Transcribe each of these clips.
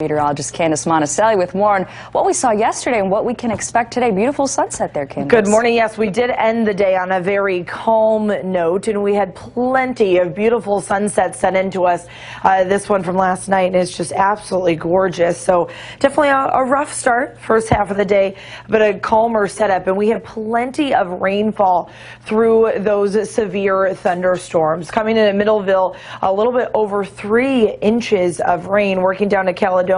Meteorologist Candace Monacelli with more on what we saw yesterday and what we can expect today. Beautiful sunset there, Candace. Good morning. Yes, we did end the day on a very calm note, and we had plenty of beautiful sunsets sent into us. This one from last night, and it's just absolutely gorgeous. So definitely a rough start, first half of the day, but a calmer setup. And we had plenty of rainfall through those severe thunderstorms. Coming in at Middleville, a little bit over 3 inches of rain, working down to Caledonia.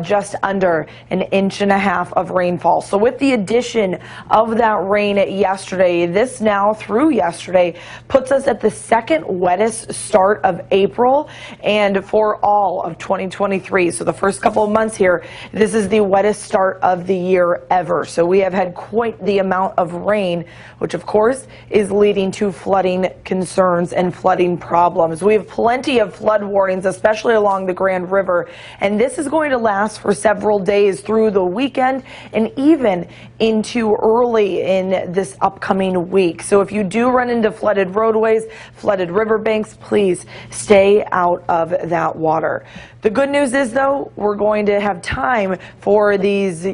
Just under 1.5 inches of rainfall. So with the addition of that rain yesterday, this now through yesterday puts us at the second wettest start of April and for all of 2023. So the first couple of months here, this is the wettest start of the year ever. So we have had quite the amount of rain, which of course is leading to flooding concerns and flooding problems. We have plenty of flood warnings, especially along the Grand River, and this is going to last for several days through the weekend and even into early in this upcoming week. So if you do run into flooded roadways, flooded riverbanks, please stay out of that water. The good news is, though, we're going to have time for these,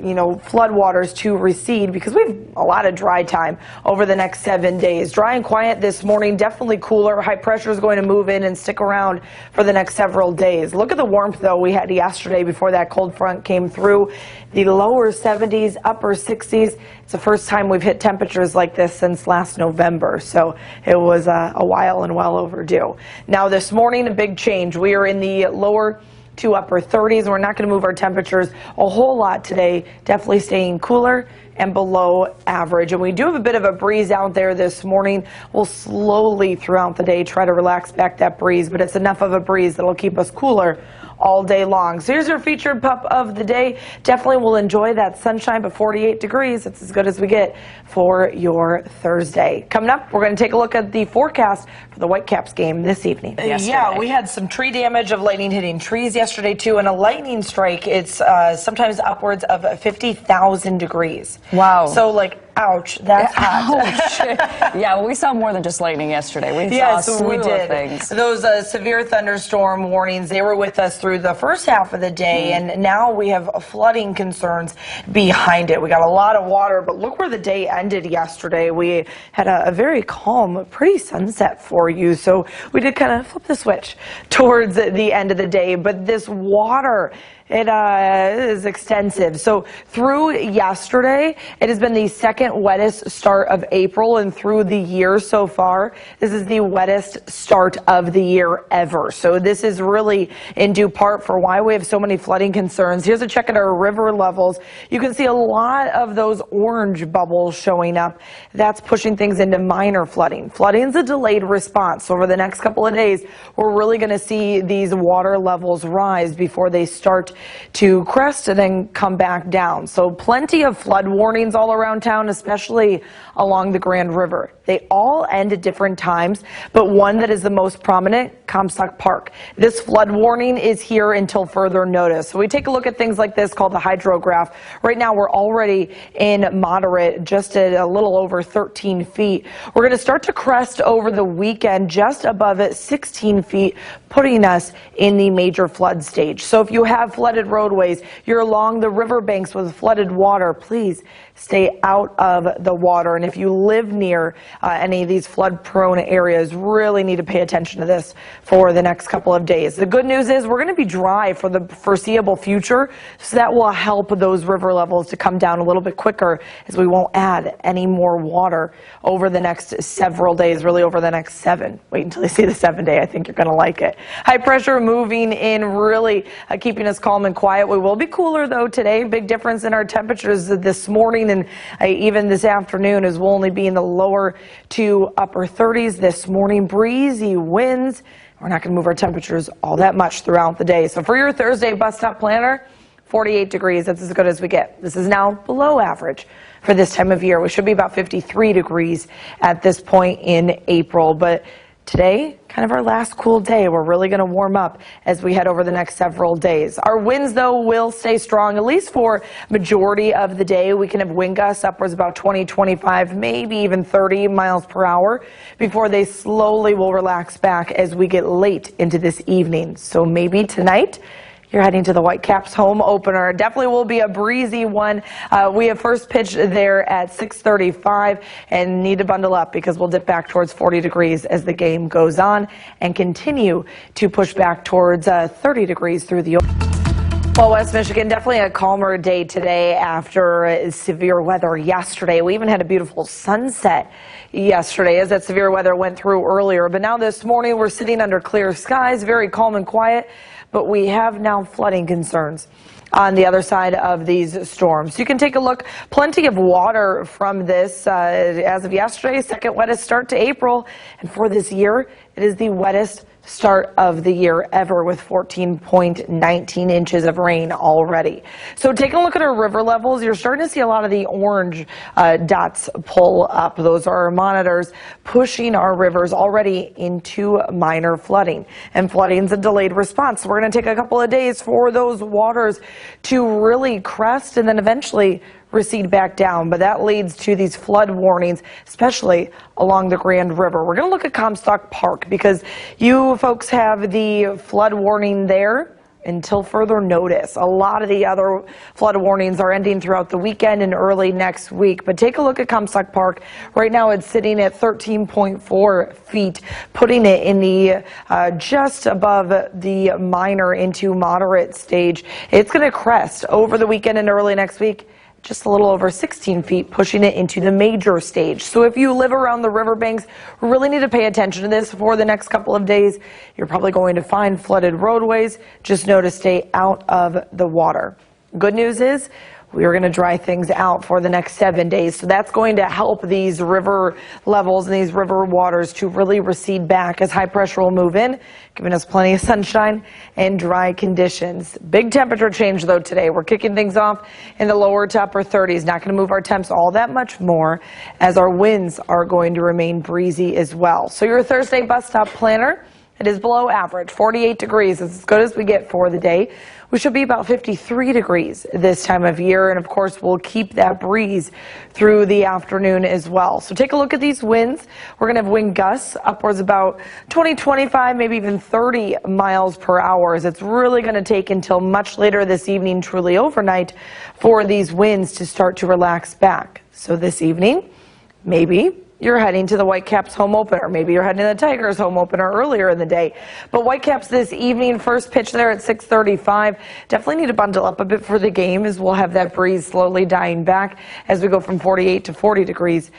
flood waters to recede because we have a lot of dry time over the next 7 days. Dry and quiet this morning, definitely cooler. High pressure is going to move in and stick around for the next several days. Look at the warmth, though, we had yesterday before that cold front came through. The lower 70s, upper 60s. It's the first time we've hit temperatures like this since last November, so it was a while and well overdue. Now this morning, a big change. We are in the lower to upper 30s. We're not going to move our temperatures a whole lot today, definitely staying cooler and below average. And we do have a bit of a breeze out there this morning. We'll slowly throughout the day try to relax back that breeze, but it's enough of a breeze that'll keep us cooler all day long. So here's your featured pup of the day. Definitely will enjoy that sunshine, but 48 degrees, it's as good as we get for your Thursday. Coming up, we're going to take a look at the forecast for the Whitecaps game this evening. Yeah, we had some tree damage of lightning hitting trees yesterday too, and a lightning strike. It's sometimes upwards of 50,000 degrees. Wow. So ouch, that's hot. Ouch. Yeah, well, we saw more than just lightning yesterday. We saw a slew of things. Those severe thunderstorm warnings, they were with us through the first half of the day, and now we have flooding concerns behind it. We got a lot of water, but look where the day ended yesterday. We had a very calm, pretty sunset for you, so we did kind of flip the switch towards the end of the day, but this water, it is extensive. So through yesterday, it has been the second wettest start of April, and through the year so far, this is the wettest start of the year ever. So this is really in due part for why we have so many flooding concerns. Here's a check at our river levels. You can see a lot of those orange bubbles showing up. That's pushing things into minor flooding. Flooding is a delayed response. Over the next couple of days, we're really going to see these water levels rise before they start to crest and then come back down. So plenty of flood warnings all around town, especially along the Grand River. They all end at different times, but one that is the most prominent, Comstock Park. This flood warning is here until further notice. So we take a look at things like this called the hydrograph. Right now we're already in moderate, just at a little over 13 feet. We're going to start to crest over the weekend just above it, 16 feet, putting us in the major flood stage. So if you have flooded roadways, you're along the riverbanks with flooded water, please stay out of the water. And if you live near any of these flood-prone areas, really need to pay attention to this for the next couple of days. The good news is we're going to be dry for the foreseeable future, so that will help those river levels to come down a little bit quicker, as we won't add any more water over the next several days, really over the next 7. Wait until you see the 7 day. I think you're going to like it. High pressure moving in, really keeping us calm and quiet. We will be cooler, though, today. Big difference in our temperatures this morning and even this afternoon, as we'll only be in the lower to upper 30s this morning. Breezy winds. We're not going to move our temperatures all that much throughout the day. So for your Thursday bus stop planner, 48 degrees. That's as good as we get. This is now below average for this time of year. We should be about 53 degrees at this point in April, but today, kind of our last cool day. We're really going to warm up as we head over the next several days. Our winds, though, will stay strong, at least for majority of the day. We can have wind gusts upwards about 20, 25, maybe even 30 miles per hour before they slowly will relax back as we get late into this evening. So maybe tonight, You're heading to the Whitecaps home opener. Definitely will be a breezy one. We have first pitch there at 6:35 and need to bundle up because we'll dip back towards 40 degrees as the game goes on and continue to push back towards 30 degrees through the Well, West Michigan, definitely a calmer day today after severe weather yesterday. We even had a beautiful sunset yesterday as that severe weather went through earlier. But now this morning we're sitting under clear skies, very calm and quiet. But we have now flooding concerns on the other side of these storms. You can take a look. Plenty of water from this as of yesterday, second wettest start to April. And for this year, it is the wettest start of the year ever with 14.19 inches of rain already. So take a look at our river levels. You're starting to see a lot of the orange dots pull up. Those are our monitors pushing our rivers already into minor flooding. And flooding is a delayed response. So we're going to take a couple of days for those waters to really crest and then eventually recede back down, but that leads to these flood warnings, especially along the Grand River. We're going to look at Comstock Park because you folks have the flood warning there until further notice. A lot of the other flood warnings are ending throughout the weekend and early next week, but take a look at Comstock Park. Right now it's sitting at 13.4 feet, putting it in the just above the minor into moderate stage. It's going to crest over the weekend and early next week, just a little over 16 feet, pushing it into the major stage. So if you live around the riverbanks, we really need to pay attention to this for the next couple of days. You're probably going to find flooded roadways. Just know to stay out of the water. Good news is we are going to dry things out for the next 7 days. So that's going to help these river levels and these river waters to really recede back as high pressure will move in, giving us plenty of sunshine and dry conditions. Big temperature change though today. We're kicking things off in the lower to upper 30s. Not going to move our temps all that much more as our winds are going to remain breezy as well. So your Thursday bus stop planner, it is below average, 48 degrees. It's as good as we get for the day. We should be about 53 degrees this time of year, and of course we'll keep that breeze through the afternoon as well. So take a look at these winds. We're going to have wind gusts upwards about 20, 25, maybe even 30 miles per hour, as it's really going to take until much later this evening, truly overnight, for these winds to start to relax back. So this evening, maybe you're heading to the Whitecaps home opener. Maybe you're heading to the Tigers home opener earlier in the day. But Whitecaps this evening, first pitch there at 6:35. Definitely need to bundle up a bit for the game as we'll have that breeze slowly dying back as we go from 48 to 40 degrees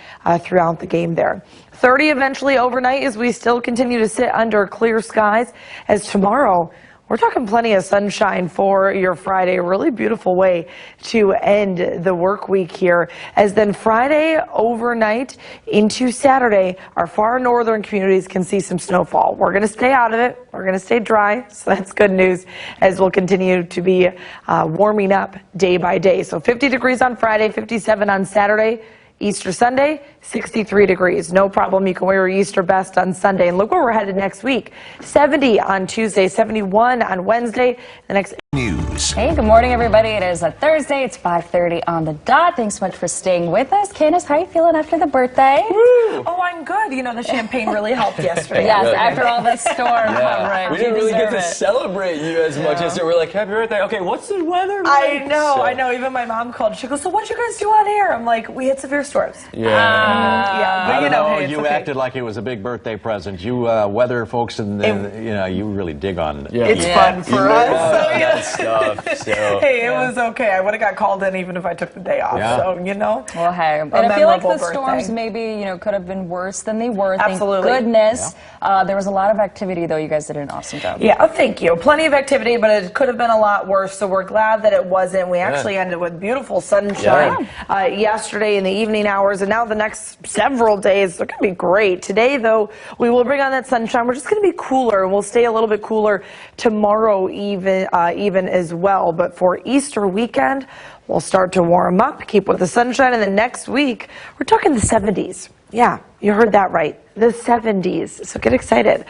throughout the game there. 30 eventually overnight as we still continue to sit under clear skies, as tomorrow we're talking plenty of sunshine for your Friday. A really beautiful way to end the work week here. As then Friday overnight into Saturday, our far northern communities can see some snowfall. We're going to stay out of it. We're going to stay dry. So that's good news as we'll continue to be warming up day by day. So 50 degrees on Friday, 57 on Saturday. Easter Sunday, 63 degrees. No problem. You can wear your Easter best on Sunday. And look where we're headed next week. 70 on Tuesday, 71 on Wednesday. The next news. Hey, good morning, everybody. It is a Thursday. It's 5:30 on the dot. Thanks so much for staying with us. Candace, how are you feeling after the birthday? Woo. Oh, I'm good. You know, the champagne really helped yesterday. Yes, after all the storm coverage. We didn't really get to celebrate you as much yesterday. We're like, happy birthday. Okay, what's the weather like? I know. Even my mom called. She goes, so what'd you guys do on air? I'm like, we had severe storms. Yeah. But you know, know, hey, you okay. acted like it was a big birthday present. You weather folks, and you know, you really dig on it. It's fun for us. So, That stuff. So. Hey, it was okay. I would have got called in even if I took the day off. Yeah. So, you know. Well, hey, and I feel like the memorable storms birthday. maybe, you know, could have been worse than they were. Absolutely. Thank goodness. There was a lot of activity, though. You guys did an awesome job. Yeah, thank you. Plenty of activity, but it could have been a lot worse. So we're glad that it wasn't. We actually ended with beautiful sunshine yesterday in the evening hours, and now the next several days they're going to be great. Today, though, we will bring on that sunshine. We're just going to be cooler, and we'll stay a little bit cooler tomorrow, even as well. But for Easter weekend, we'll start to warm up, keep with the sunshine, and then next week we're talking the 70s. Yeah. You heard that right. The 70s. So get excited.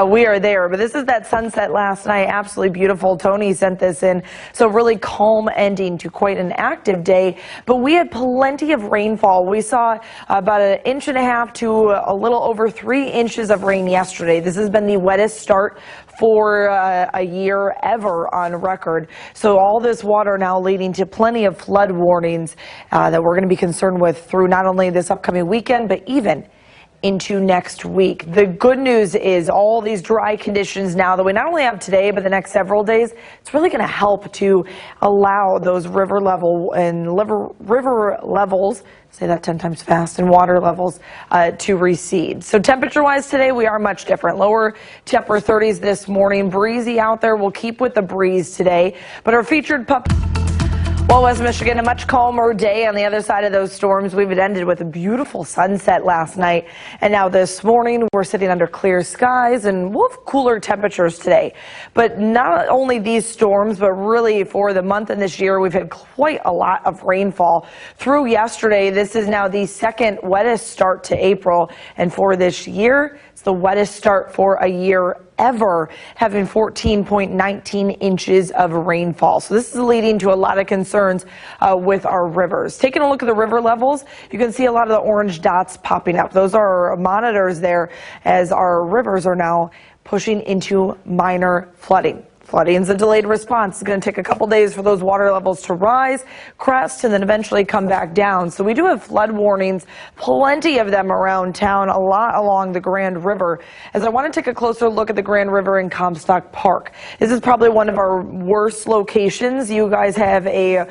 We are there. But this is that sunset last night. Absolutely beautiful. Tony sent this in. So really calm ending to quite an active day. But we had plenty of rainfall. We saw about 1.5 inches to a little over 3 inches of rain yesterday. This has been the wettest start for a year ever on record. So all this water now leading to plenty of flood warnings that we're going to be concerned with through not only this upcoming weekend, but even into next week. The good news is all these dry conditions now that we not only have today, but the next several days, it's really going to help to allow those river levels, say that 10 times fast, and water levels to recede. So temperature-wise today, we are much different. Lower to upper 30s this morning. Breezy out there. We'll keep with the breeze today. But our featured pup. Well, West Michigan, a much calmer day on the other side of those storms. We've ended with a beautiful sunset last night. And now this morning, we're sitting under clear skies and we'll have cooler temperatures today. But not only these storms, but really for the month and this year, we've had quite a lot of rainfall. Through yesterday, this is now the second wettest start to April. And for this year, it's the wettest start for a year ever, having 14.19 inches of rainfall. So this is leading to a lot of concerns with our rivers. Taking a look at the river levels, you can see a lot of the orange dots popping up. Those are monitors there as our rivers are now pushing into minor flooding. Flooding is a delayed response. It's going to take a couple days for those water levels to rise, crest, and then eventually come back down. So we do have flood warnings, plenty of them around town, a lot along the Grand River. As I want to take a closer look at the Grand River in Comstock Park. This is probably one of our worst locations. You guys have a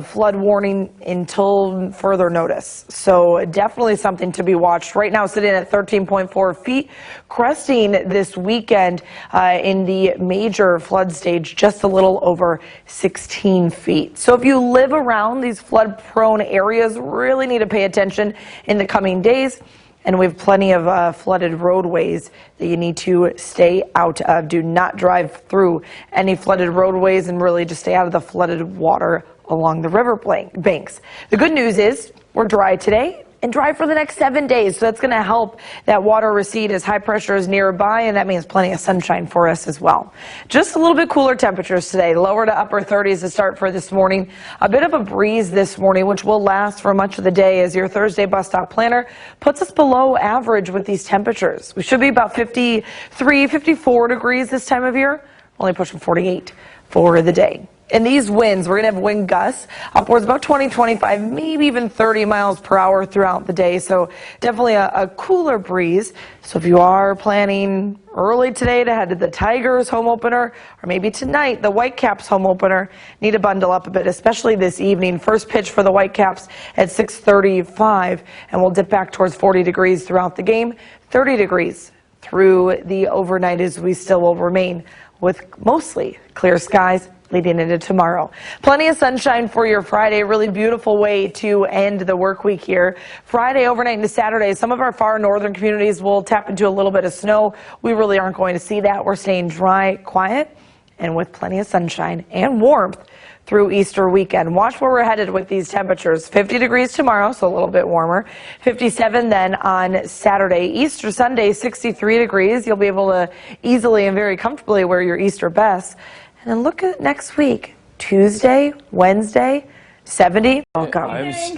flood warning until further notice. So definitely something to be watched. Right now sitting at 13.4 feet, cresting this weekend in the major flood stage just a little over 16 feet. So if you live around these flood prone areas, really need to pay attention in the coming days. And we have plenty of flooded roadways that you need to stay out of. Do not drive through any flooded roadways and really just stay out of the flooded water along the river banks. The good news is we're dry today and dry for the next 7 days. So that's going to help that water recede as high pressure is nearby, and that means plenty of sunshine for us as well. Just a little bit cooler temperatures today, lower to upper 30s to start for this morning. A bit of a breeze this morning, which will last for much of the day as your Thursday bus stop planner puts us below average with these temperatures. We should be about 53, 54 degrees this time of year, only pushing 48 for the day. And these winds, we're going to have wind gusts upwards about 20, 25, maybe even 30 miles per hour throughout the day. So definitely a cooler breeze. So if you are planning early today to head to the Tigers home opener, or maybe tonight, the Whitecaps home opener, need to bundle up a bit, especially this evening. First pitch for the Whitecaps at 6:35, and we'll dip back towards 40 degrees throughout the game, 30 degrees through the overnight as we still will remain with mostly clear skies leading into tomorrow. Plenty of sunshine for your Friday. Really beautiful way to end the work week here. Friday overnight into Saturday, some of our far northern communities will tap into a little bit of snow. We really aren't going to see that. We're staying dry, quiet, and with plenty of sunshine and warmth through Easter weekend. Watch where we're headed with these temperatures. 50 degrees tomorrow, so a little bit warmer. 57 then on Saturday. Easter Sunday, 63 degrees. You'll be able to easily and very comfortably wear your Easter best. And then look at next week, Tuesday, Wednesday, 70. Welcome.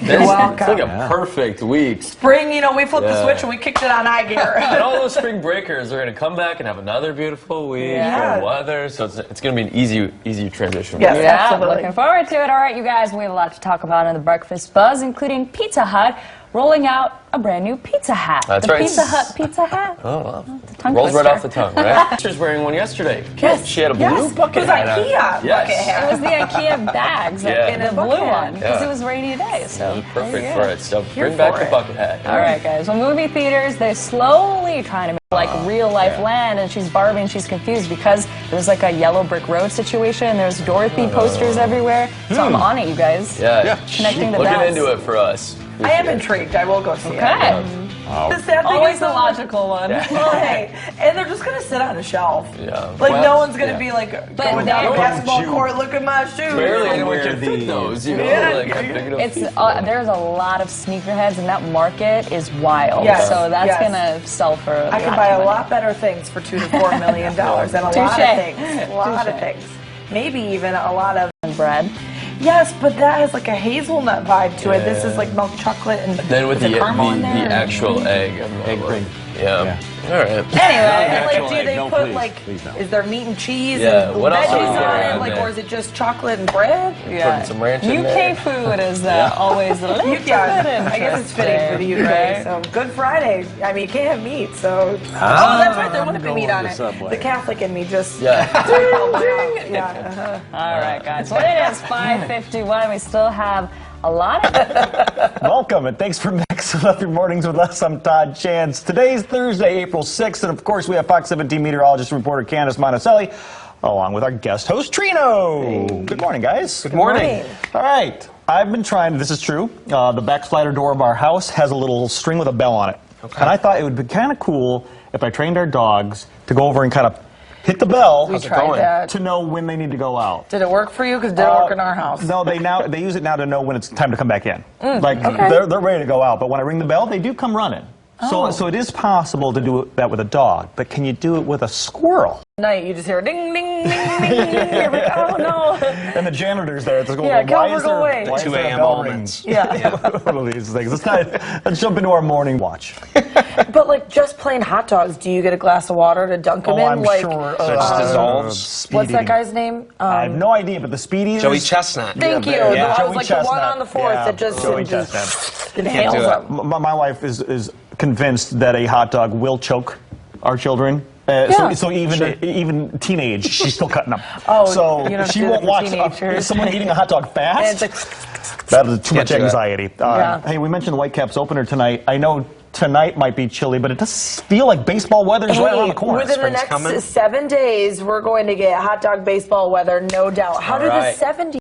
You're welcome. It's like a perfect week. Spring, you know, we flipped the switch and we kicked it on high gear. And all those spring breakers are going to come back and have another beautiful week for weather. So it's going to be an easy transition. Yes, Yeah, absolutely. looking forward to it. All right, you guys, we have a lot to talk about in the Breakfast Buzz, including Pizza Hut rolling out a brand new pizza hat. That's the right. Pizza Hut pizza hat. Oh, wow. Tongue Rolls right twister. off the tongue, right? She was wearing one yesterday. Yes. She had a blue Yes. bucket It was hat on. IKEA bucket hat. It was the IKEA bags, Yeah. the blue one, because Yeah. it was rainy day. So Perfect there you for go. it. So Here bring back for the it. bucket hat. All right, guys. Well, movie theaters, they're slowly trying to make like real life land, and she's Barbie and she's confused because there's like a yellow brick road situation. There's Dorothy posters everywhere. So I'm on it, you guys. Yeah. Connecting the Looking dots. into it for us. I am intrigued. I will go see it. Okay. The sad thing Always is, the logical one. well, hey, and they're just gonna sit on a shelf. Yeah. Like Well, no one's gonna be like going down the they- basketball court. Look at my shoes. Barely anyone wear can fit these. those, you know? Yeah. Like, how big enough It's feet are. there's a lot of sneakerheads, and that market is wild. Yes, So that's yes. gonna sell for. I can buy a lot better things for $2 to $4 million, and a lot of Touche. things. A lot of Touche. things. Maybe even a lot of. bread. Yes, but that has like a hazelnut vibe to it. This is like milk chocolate and. Then with is the it caramel in there? actual egg. Egg cream. Yeah. All right. Anyway, actual like, do egg. they No, put please. like, Please no. is there meat and cheese Yeah, and what else are we veggies getting on it, on like, there? or is it just chocolate and bread? Putting some ranch in there. UK food is always a little bit Yeah, I guess it's fitting for the UK. right? So Good Friday. I mean, you can't have meat, so. Oh, that's right. There wouldn't be meat on to it. Subway. The Catholic in me just. Yeah. Yeah. All right, guys. Well, it is 5:51. We still have a lot of. Welcome and thanks for mixing up your mornings with us. I'm Todd Chance. Today's Thursday, April 6th, and of course we have Fox 17 meteorologist and reporter Candace Monacelli, along with our guest host Trino. Hey. Good morning, guys. Good morning. All right, I've been trying. This is true. The back slider door of our house has a little string with a bell on it, and I thought it would be kind of cool if I trained our dogs to go over and kind of hit the bell We tried that. to know when they need to go out. Did it work for you? Because it didn't work in our house. No, they use it now to know when it's time to come back in. They're ready to go out, but when I ring the bell, they do come running. So it is possible to do that with a dog, but can you do it with a squirrel? Night, you just hear ding, ding, ding, ding, ding. You're like, oh no. And the janitor's there. It's going, Yeah, why Calvert, is go there, away. why is 2 there a a.m. bell ring? moments. Yeah. One of these things. Let's jump into our morning watch. But like just plain hot dogs, do you get a glass of water to dunk them in? I'm like, sure. So it just dissolves? What's that guy's name? I have no idea, but the Speed Eaters. Joey Chestnut. Thank you. Yeah, I was Joey like the one Chestnut. on the 4th Yeah, that just, Joey just Chestnut. inhales do it. them. My wife is convinced that a hot dog will choke our children. Yeah. So even teenage, she's still cutting them. Oh, so you don't she do won't that for watch teenagers. someone eating a hot dog And it's fast. like, That is too much do that. anxiety. Yeah. Hey, we mentioned the Whitecaps opener tonight. I know tonight might be chilly, but it does feel like baseball weather is right around the corner. within the Spring's next coming. 7 days, we're going to get hot dog baseball weather, no doubt. How All do right. the 70